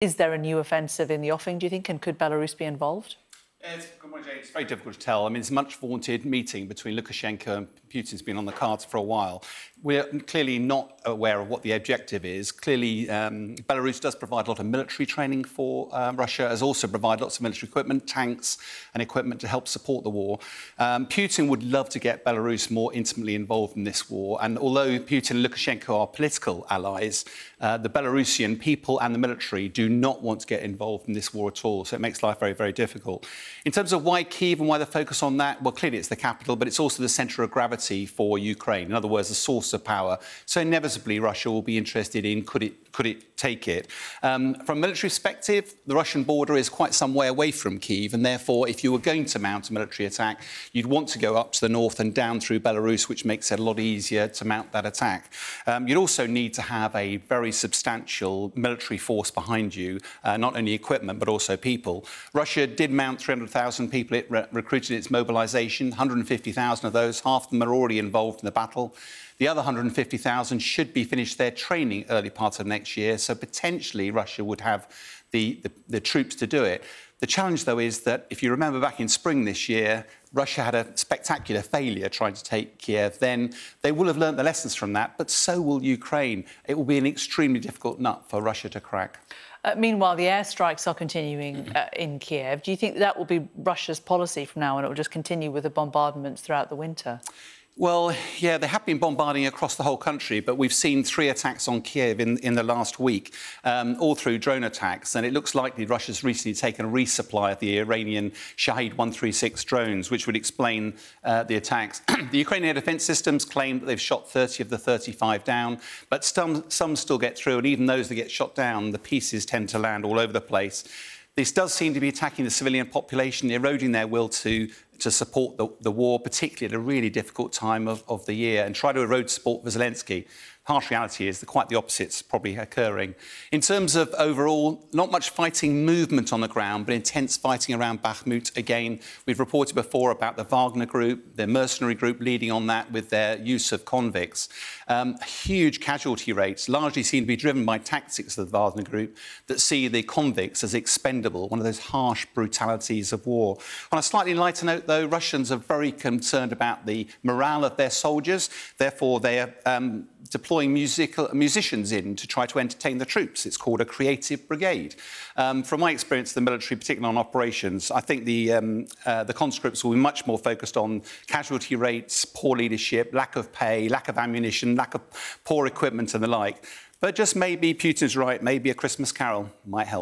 Is there a new offensive in the offing, do you think, and could Belarus be involved? It's very difficult to tell. I mean, it's a much vaunted meeting between Lukashenko and Putin's been on the cards for a while. We're clearly not aware of what the objective is. Clearly, Belarus does provide a lot of military training for Russia, has also provided lots of military equipment, tanks and equipment to help support the war. Putin would love to get Belarus more intimately involved in this war. And although Putin and Lukashenko are political allies, the Belarusian people and the military do not want to get involved in this war at all. So it makes life very, very difficult. In terms of why Kyiv and why the focus on that, well, clearly it's the capital, but it's also the centre of gravity for Ukraine. In other words, the source of power. So inevitably, Russia will be interested in could it take it. From a military perspective, the Russian border is quite some way away from Kyiv, and therefore, if you were going to mount a military attack, you'd want to go up to the north and down through Belarus, which makes it a lot easier to mount that attack. You'd also need to have a very substantial military force behind you, not only equipment, but also people. Russia did mount 300,000 people. It recruited its mobilisation. 150,000 of those, half of them are already involved in the battle. The other 150,000 should be finished their training early part of next year, so potentially Russia would have the troops to do it. The challenge, though, is that if you remember back in spring this year, Russia had a spectacular failure trying to take Kiev. Then they will have learnt the lessons from that, but so will Ukraine. It will be an extremely difficult nut for Russia to crack. Meanwhile, the airstrikes are continuing in Kiev. Do you think that will be Russia's policy from now on? It will just continue with the bombardments throughout the winter? Well, yeah, they have been bombarding across the whole country, but we've seen 3 attacks on Kiev in the last week, all through drone attacks, and it looks likely Russia's recently taken a resupply of the Iranian Shahed 136 drones, which would explain the attacks. The Ukrainian defence systems claim that they've shot 30 of the 35 down, but some still get through, and even those that get shot down, the pieces tend to land all over the place. This does seem to be attacking the civilian population, eroding their will to support the war, particularly at a really difficult time of the year, and try to erode support for Zelensky. Harsh reality is that quite the opposite's probably occurring. In terms of overall, not much fighting movement on the ground, but intense fighting around Bakhmut. Again, we've reported before about the Wagner group, the mercenary group leading on that with their use of convicts. Huge casualty rates, largely seem to be driven by tactics of the Wagner group that see the convicts as expendable, one of those harsh brutalities of war. On a slightly lighter note, though, Russians are very concerned about the morale of their soldiers. Therefore, they are deploying musicians in to try to entertain the troops. It's called a creative brigade. From my experience, the military, particularly on operations, I think the conscripts will be much more focused on casualty rates, poor leadership, lack of pay, lack of ammunition, lack of poor equipment and the like. But just maybe Putin's right, maybe a Christmas carol might help.